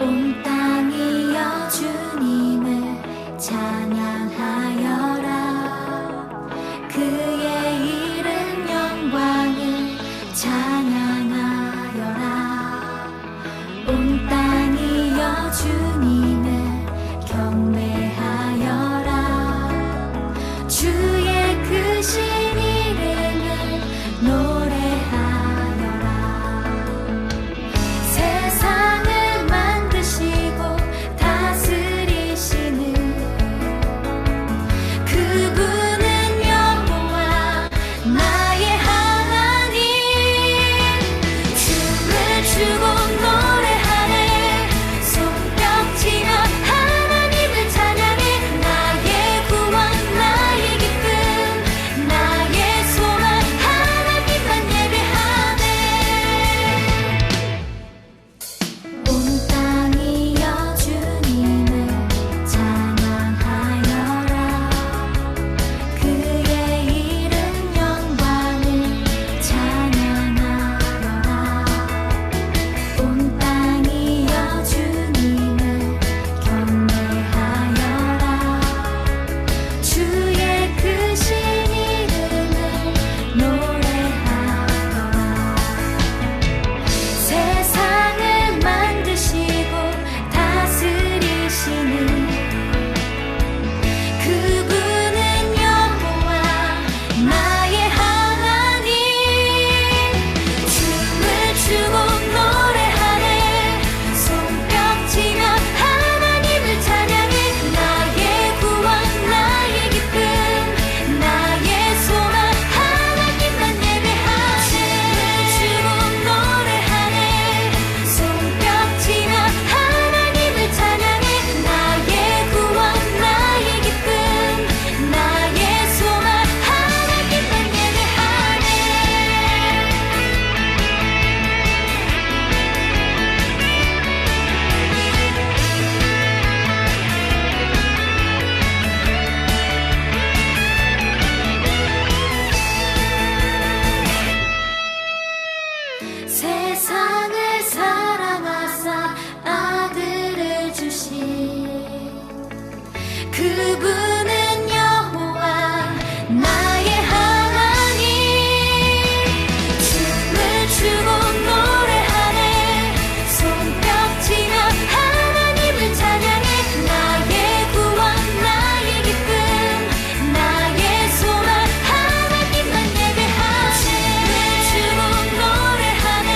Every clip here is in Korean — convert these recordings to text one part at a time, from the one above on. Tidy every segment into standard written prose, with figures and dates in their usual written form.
온 땅이여 주님을 찬양하여라. 그의 이름 영광을 찬양하여라. 온 땅이여 주님을 경배하여라. 주의 크신 이름을 노래하여라. 세상을 만드시고 다스리시는 그분은 여호와 나의 하나님. 춤을 추고 노래하네. 손뼉치며 하나님을 찬양해. 나의 구원 나의 기쁨 나의 소망 하나님만 예배하네. 온 땅이여 주님을 찬양하여라. 그의 이름 영광을 찬양하여라. 온 땅이여 주님을 경배하여라. 주의 크신 이름을 노래하여라. 세상을 만드시고 다스리시는 그분은 여호와 나의 하나님. 춤을 추고 노래하네. 손뼉치며 하나님을 찬양해. 나의 구원 나의 기쁨 나의 소망 하나님만 예배하네. 춤을 추고 노래하네. 손뼉치며 하나님을 찬양해. 나의 구원 나의 기쁨 나의 소망 하나님만 예배하네. 세상을 사랑하사 아들을 주신 그분은 여호와 나의 하나님. 춤을 추고 노래하네. 손뼉치며 하나님을 찬양해. 나의 구원 나의 기쁨 나의 소망 하나님만 예배하네. 춤을 추고 노래하네.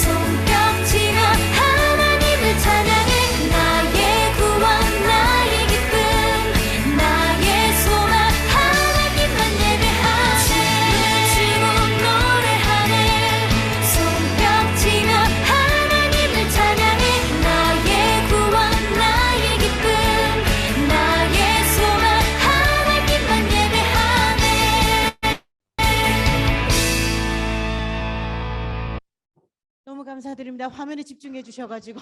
손뼉치며 하나님을 찬양해. 나의 구원 나의 기쁨 나의 소망 하나님만 예배하네. 춤을 추고 노래하네. 손뼉치며 하나님을 찬양해. 나의 구원 나의 기쁨 나의 소망 하나님만 예배하네. 너무 감사드립니다. 화면에 집중해 주셔가지고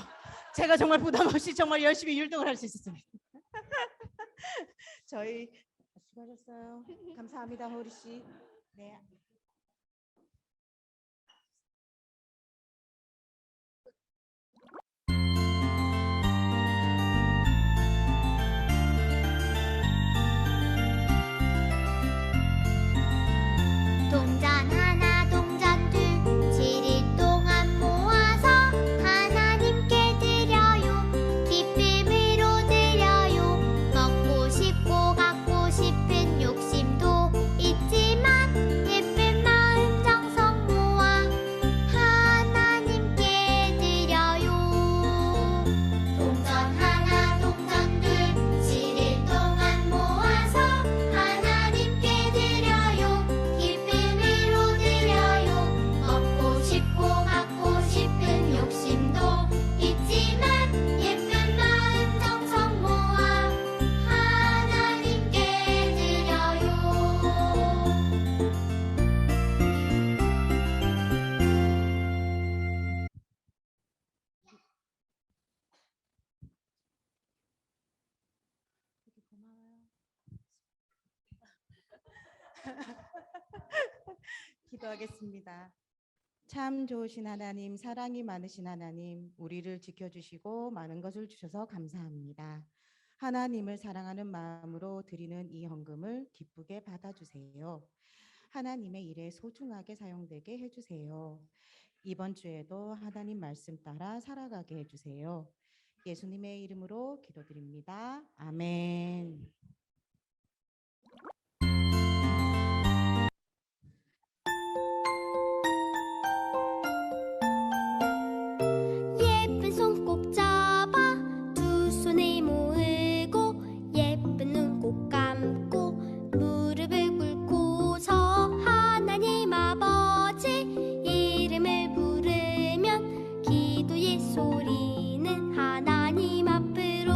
제가 정말 부담 없이 정말 열심히 율동을 할 수 있었습니다. 저희 수고하셨어요. 감사합니다, 호리 씨. 네. 동전 하나 동전 둘 7일 동안 모아서 하나님께 드려요. 기쁨으로 드려요. 먹고 싶고 갖고 싶은 욕심도 있지만 예쁜 마음 정성 모아 하나님께 드려요. 동전 하나 동전 둘 7일 동안 모아서 하나님께 드려요. 기쁨으로 드려요. 먹고 싶고 갖고 싶은 욕심도 있지만 예쁜 마음 정성 모아 하나님께 드려요. 기도하겠습니다. 참 좋으신 하나님, 사랑이 많으신 하나님, 우리를 지켜주시고 많은 것을 주셔서 감사합니다. 하나님을 사랑하는 마음으로 드리는 이 헌금을 기쁘게 받아주세요. 하나님의 일에 소중하게 사용되게 해주세요. 이번 주에도 하나님 말씀 따라 살아가게 해주세요. 예수님의 이름으로 기도드립니다. 아멘. 예쁜 손 꼭 잡아 두 손을 모으고 예쁜 눈 꼭 감고 무릎을 꿇고서 하나님 아버지 이름을 부르면 기도의 소리는 하나님 앞으로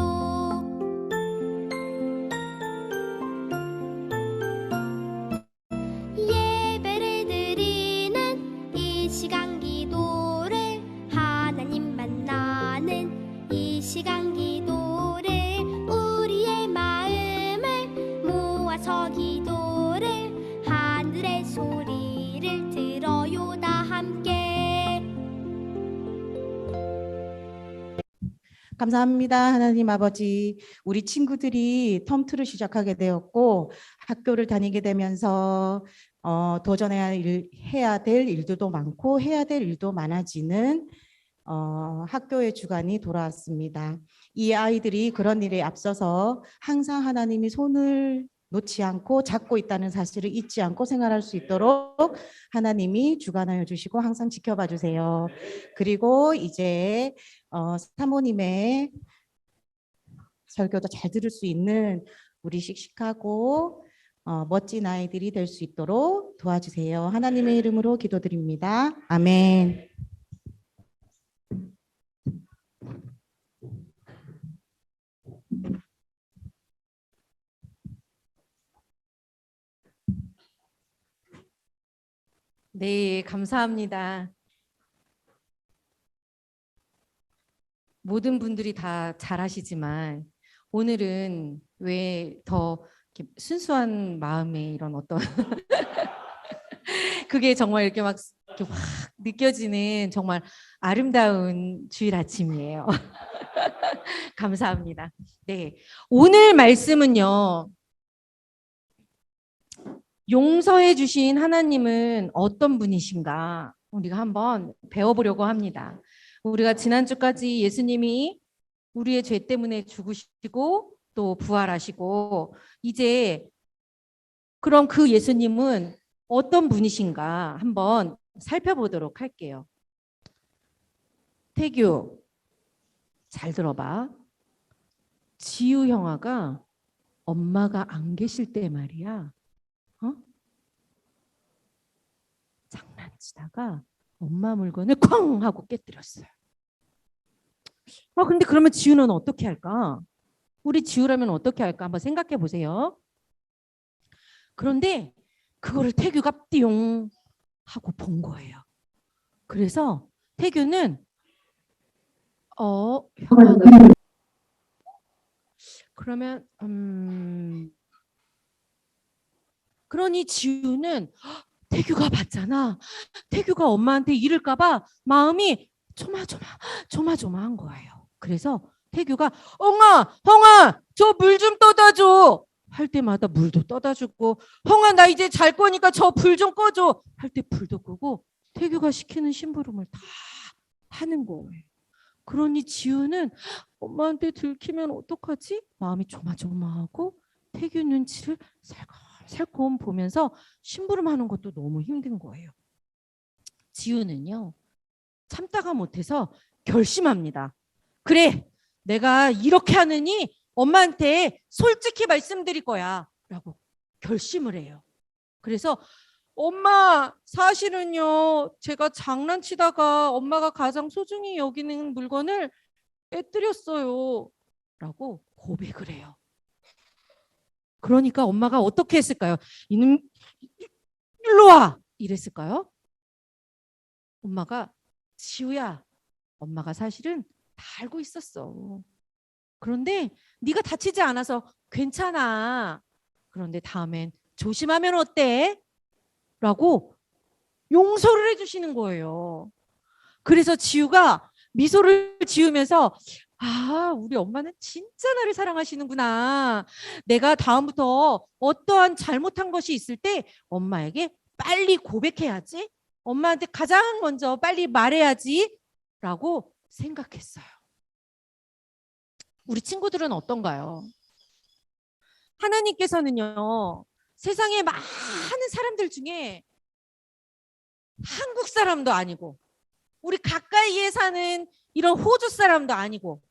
예배를 드리는 이 시간 기도를 하나님 만나는 이 시간 기도를 우리의 마음을 모아서 기도를 하늘의 소리를 들어요 다 함께 감사합니다. 하나님 아버지, 우리 친구들이 텀트를 시작하게 되었고 학교를 다니게 되면서 해야 될 일들도 많고 해야 될 일도 많아지는 학교의 주간이 돌아왔습니다. 이 아이들이 그런 일에 앞서서 항상 하나님이 손을 놓지 않고 잡고 있다는 사실을 잊지 않고 생활할 수 있도록 하나님이 주관하여 주시고 항상 지켜봐 주세요. 그리고 이제 사모님의 설교도 잘 들을 수 있는 우리 씩씩하고 멋진 아이들이 될 수 있도록 도와주세요. 하나님의 이름으로 기도드립니다. 아멘. 네, 감사합니다. 모든 분들이 다 잘하시지만 오늘은 왜 더 순수한 마음의 이런 어떤 그게 정말 이렇게 막 이렇게 확 느껴지는 정말 아름다운 주일 아침이에요. 감사합니다. 네, 오늘 말씀은요. 용서해 주신 하나님은 어떤 분이신가 우리가 한번 배워보려고 합니다. 우리가 지난주까지 예수님이 우리의 죄 때문에 죽으시고 또 부활하시고 이제 그럼 그 예수님은 어떤 분이신가 한번 살펴보도록 할게요. 태규 잘 들어봐. 지우 형아가 엄마가 안 계실 때 말이야. 장난치다가 엄마 물건을 쾅 하고 깨뜨렸어요. 근데 그러면 지우는 어떻게 할까? 우리 지우라면 어떻게 할까? 한번 생각해 보세요. 그런데 그거를 태규가 띠용 하고 본 거예요. 그래서 태규는 형아가 그러면 그러니 지우는 태규가 봤잖아. 태규가 엄마한테 이를까 봐 마음이 조마조마한 거예요. 그래서 태규가 헝아 저 물 좀 떠다 줘 할 때마다 물도 떠다 주고 헝아 나 이제 잘 거니까 저 불 좀 꺼줘 할 때 불도 끄고 태규가 시키는 심부름을 다 하는 거예요. 그러니 지우는 엄마한테 들키면 어떡하지? 마음이 조마조마하고 태규 눈치를 살금 보면서 심부름하는 것도 너무 힘든 거예요. 지우는요. 참다가 못해서 결심합니다. 그래, 내가 이렇게 하느니 엄마한테 솔직히 말씀드릴 거야 라고 결심을 해요. 그래서 엄마 사실은요 제가 장난치다가 엄마가 가장 소중히 여기는 물건을 깨뜨렸어요 라고 고백을 해요. 그러니까 엄마가 어떻게 했을까요? 이놈 일로 와 이랬을까요? 엄마가 지우야 엄마가 사실은 다 알고 있었어. 그런데 네가 다치지 않아서 괜찮아. 그런데 다음엔 조심하면 어때? 라고 용서를 해주시는 거예요. 그래서 지우가 미소를 지으면서 우리 엄마는 진짜 나를 사랑하시는구나. 내가 다음부터 어떠한 잘못한 것이 있을 때 엄마에게 빨리 고백해야지. 엄마한테 가장 먼저 빨리 말해야지. 라고 생각했어요. 우리 친구들은 어떤가요? 하나님께서는요, 세상에 많은 사람들 중에 한국 사람도 아니고, 우리 가까이에 사는 이런 호주 사람도 아니고,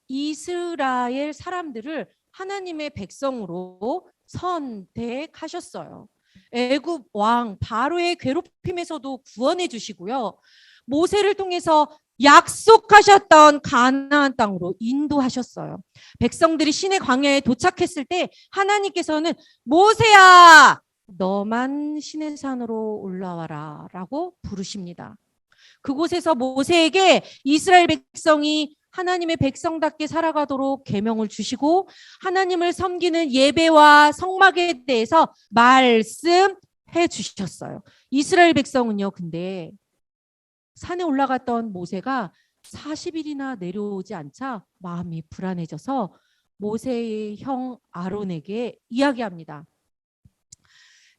이스라엘 사람들을 하나님의 백성으로 선택하셨어요. 애굽 왕 바로의 괴롭힘에서도 구원해 주시고요. 모세를 통해서 약속하셨던 가나안 땅으로 인도하셨어요. 백성들이 시내 광야에 도착했을 때 하나님께서는 모세야, 너만 시내 산으로 올라와라 라고 부르십니다. 그곳에서 모세에게 이스라엘 백성이 하나님의 백성답게 살아가도록 계명을 주시고 하나님을 섬기는 예배와 성막에 대해서 말씀해 주셨어요. 이스라엘 백성은요, 근데 산에 올라갔던 모세가 40일이나 내려오지 않자 마음이 불안해져서 모세의 형 아론에게 이야기합니다.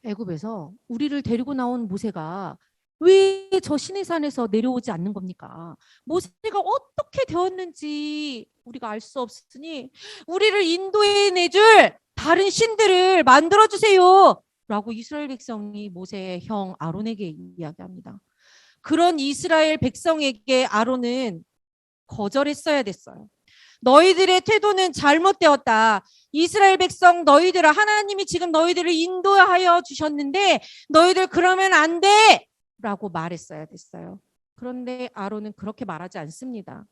애굽에서 우리를 데리고 나온 모세가 왜 저 시내산에서 내려오지 않는 겁니까? 모세가 어떻게 되었는지 우리가 알 수 없으니 우리를 인도해내줄 다른 신들을 만들어주세요 라고 이스라엘 백성이 모세의 형 아론에게 이야기합니다. 그런 이스라엘 백성에게 아론은 거절했어야 됐어요. 너희들의 태도는 잘못되었다. 이스라엘 백성 너희들아, 하나님이 지금 너희들을 인도하여 주셨는데 너희들 그러면 안 돼! 라고 말했어야 됐어요. 그런데 아론은 그렇게 말하지 않습니다.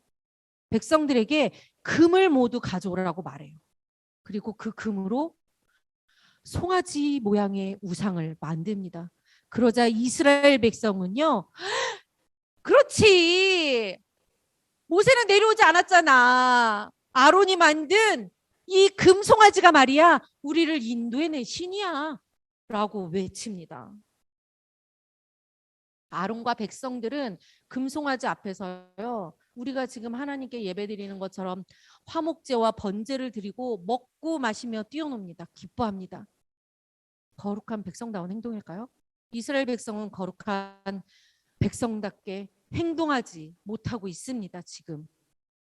백성들에게 금을 모두 가져오라고 말해요. 그리고 그 금으로 송아지 모양의 우상을 만듭니다. 그러자 이스라엘 백성은요, 그렇지, 모세는 내려오지 않았잖아. 아론이 만든 이 금송아지가 말이야 우리를 인도해낸 신이야 라고 외칩니다. 아론과 백성들은 금송아지 앞에서요, 우리가 지금 하나님께 예배드리는 것처럼 화목제와 번제를 드리고 먹고 마시며 뛰어놉니다. 기뻐합니다. 거룩한 백성다운 행동일까요? 이스라엘 백성은 거룩한 백성답게 행동하지 못하고 있습니다, 지금.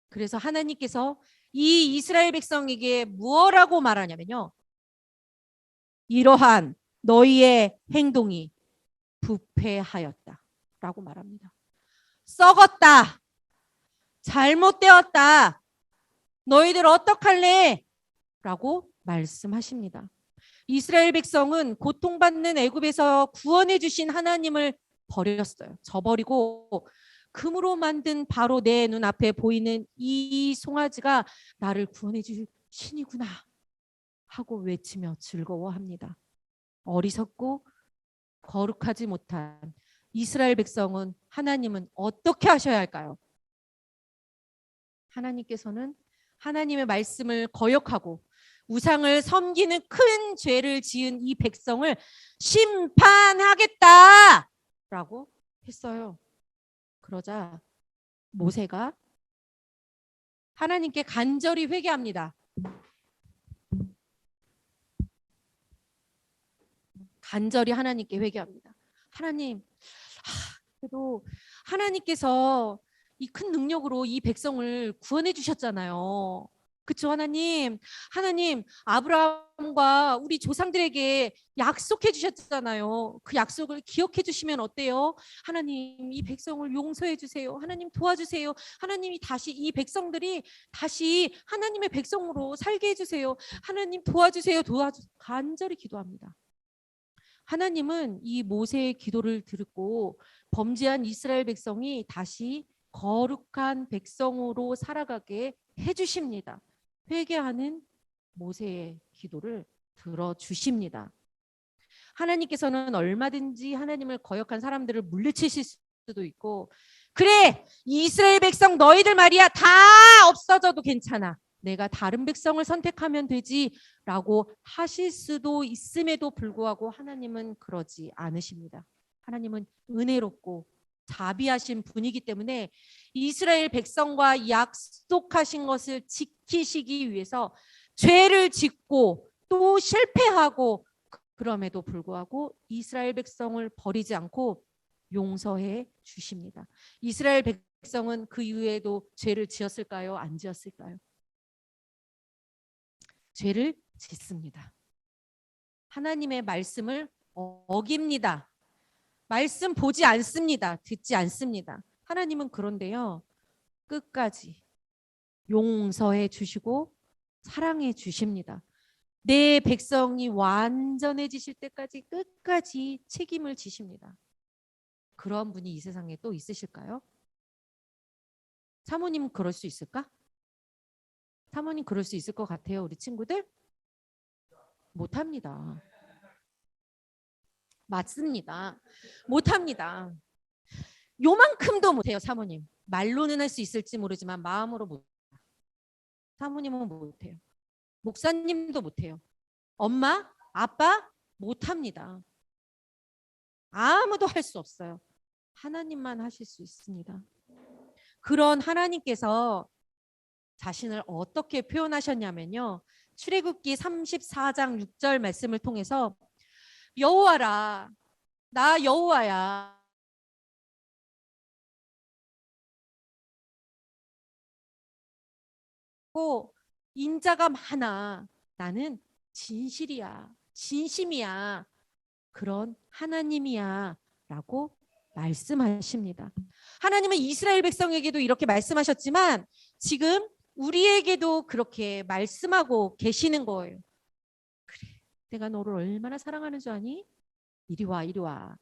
그래서 하나님께서 이 이스라엘 백성에게 무엇라고 말하냐면요, 이러한 너희의 행동이 부패하였다 라고 말합니다. 썩었다, 잘못되었다, 너희들 어떡할래? 라고 말씀하십니다. 이스라엘 백성은 고통받는 애굽에서 구원해 주신 하나님을 버렸어요. 저버리고 금으로 만든 바로 내 눈앞에 보이는 이 송아지가 나를 구원해 줄 신이구나 하고 외치며 즐거워합니다. 어리석고 거룩하지 못한 이스라엘 백성은 하나님은 어떻게 하셔야 할까요? 하나님께서는 하나님의 말씀을 거역하고 우상을 섬기는 큰 죄를 지은 이 백성을 심판하겠다 라고 했어요. 그러자 모세가 하나님께 간절히 회개합니다. 간절히 하나님께 회개합니다. 하나님, 그래도 하나님께서 이 큰 능력으로 이 백성을 구원해 주셨잖아요. 그렇죠, 하나님? 하나님, 아브라함과 우리 조상들에게 약속해 주셨잖아요. 그 약속을 기억해 주시면 어때요? 하나님, 이 백성을 용서해 주세요. 하나님, 도와주세요. 하나님이 다시 이 백성들이 다시 하나님의 백성으로 살게 해주세요. 하나님, 도와주세요. 간절히 기도합니다. 하나님은 이 모세의 기도를 듣고 범죄한 이스라엘 백성이 다시 거룩한 백성으로 살아가게 해주십니다. 회개하는 모세의 기도를 들어주십니다. 하나님께서는 얼마든지 하나님을 거역한 사람들을 물리치실 수도 있고, 그래, 이스라엘 백성 너희들 말이야 다 없어져도 괜찮아, 내가 다른 백성을 선택하면 되지 라고 하실 수도 있음에도 불구하고 하나님은 그러지 않으십니다. 하나님은 은혜롭고 자비하신 분이기 때문에 이스라엘 백성과 약속하신 것을 지키시기 위해서 죄를 짓고 또 실패하고 그럼에도 불구하고 이스라엘 백성을 버리지 않고 용서해 주십니다. 이스라엘 백성은 그 이후에도 죄를 지었을까요? 안 지었을까요? 죄를 짓습니다. 하나님의 말씀을 어깁니다. 말씀 보지 않습니다. 듣지 않습니다. 하나님은 그런데요, 끝까지 용서해 주시고 사랑해 주십니다. 내 백성이 완전해지실 때까지 끝까지 책임을 지십니다. 그런 분이 이 세상에 또 있으실까요? 사모님 그럴 수 있을까? 사모님 그럴 수 있을 것 같아요, 우리 친구들? 못합니다. 맞습니다. 못합니다. 요만큼도 못해요, 사모님. 말로는 할 수 있을지 모르지만 마음으로 못해요. 사모님은 못해요. 목사님도 못해요. 엄마, 아빠 못합니다. 아무도 할 수 없어요. 하나님만 하실 수 있습니다. 그런 하나님께서 자신을 어떻게 표현하셨냐면요, 출애굽기 34장 6절 말씀을 통해서 여호와라, 나 여호와야. 인자가 많아. 나는 진실이야, 진심이야. 그런 하나님이야 라고 말씀하십니다. 하나님은 이스라엘 백성에게도 이렇게 말씀하셨지만 지금 우리에게도 그렇게 말씀하고 계시는 거예요. 그래, 내가 너를 얼마나 사랑하는 줄 아니? 이리 와, 이리 와.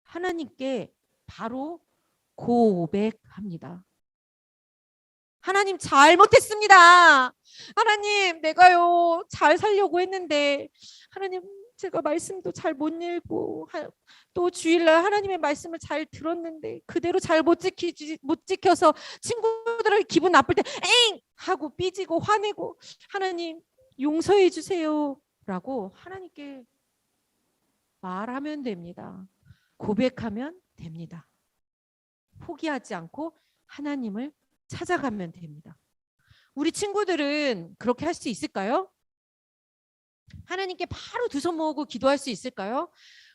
하나님께 바로 고백합니다. 하나님 잘못했습니다. 하나님 내가요 잘 살려고 했는데 하나님 제가 말씀도 잘 못 읽고 또 주일날 하나님의 말씀을 잘 들었는데 그대로 잘 못 지켜서 친구들에게 기분 나쁠 때 엥! 하고 삐지고 화내고 하나님 용서해 주세요 라고 하나님께 말하면 됩니다. 고백하면 됩니다. 포기하지 않고 하나님을 찾아가면 됩니다. 우리 친구들은 그렇게 할 수 있을까요? 하나님께 바로 두 손 모으고 기도할 수 있을까요?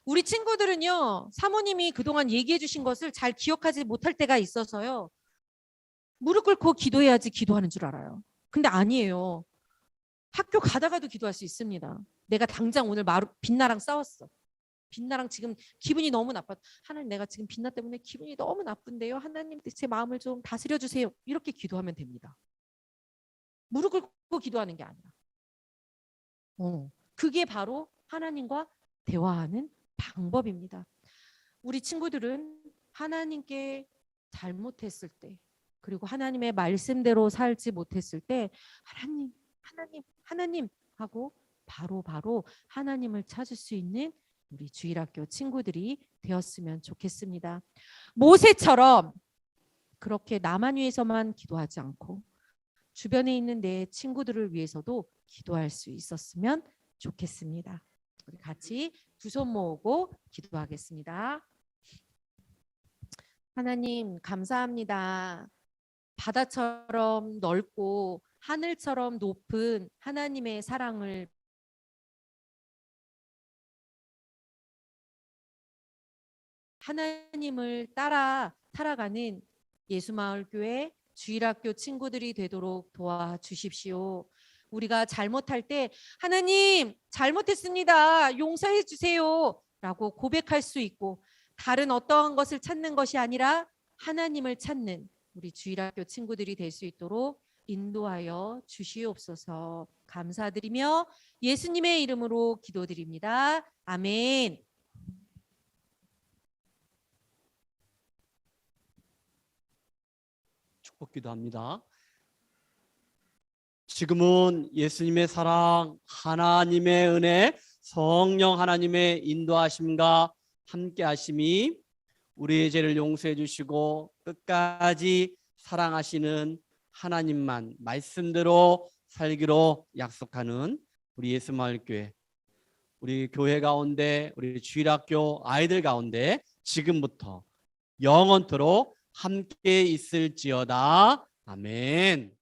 우리 친구들은요, 사모님이 그동안 얘기해 주신 것을 잘 기억하지 못할 때가 있어서요, 무릎 꿇고 기도해야지 기도하는 줄 알아요. 근데 아니에요. 학교 가다가도 기도할 수 있습니다. 내가 당장 오늘 빛나랑 싸웠어. 빛나랑 지금 기분이 너무 나빠. 하나님 내가 지금 빛나 때문에 기분이 너무 나쁜데요. 하나님 제 마음을 좀 다스려 주세요. 이렇게 기도하면 됩니다. 무릎 꿇고 기도하는 게 아니라. 그게 바로 하나님과 대화하는 방법입니다. 우리 친구들은 하나님께 잘못했을 때 그리고 하나님의 말씀대로 살지 못했을 때 하나님 하고 바로 하나님을 찾을 수 있는 우리 주일학교 친구들이 되었으면 좋겠습니다. 모세처럼 그렇게 나만 위해서만 기도하지 않고 주변에 있는 내 친구들을 위해서도 기도할 수 있었으면 좋겠습니다. 우리 같이 두 손 모으고 기도하겠습니다. 하나님 감사합니다. 바다처럼 넓고 하늘처럼 높은 하나님의 사랑을 하나님을 따라 살아가는 예수마을교회 주일학교 친구들이 되도록 도와주십시오. 우리가 잘못할 때 하나님 잘못했습니다. 용서해 주세요 라고 고백할 수 있고 다른 어떠한 것을 찾는 것이 아니라 하나님을 찾는 우리 주일학교 친구들이 될 수 있도록 인도하여 주시옵소서. 감사드리며 예수님의 이름으로 기도드립니다. 아멘. 축복 기도합니다. 지금은 예수님의 사랑, 하나님의 은혜, 성령 하나님의 인도하심과 함께 하심이 우리의 죄를 용서해 주시고 끝까지 사랑하시는 하나님만 말씀대로 살기로 약속하는 우리 예수마을교회, 우리 교회 가운데, 우리 주일학교 아이들 가운데 지금부터 영원토록 함께 있을지어다. 아멘.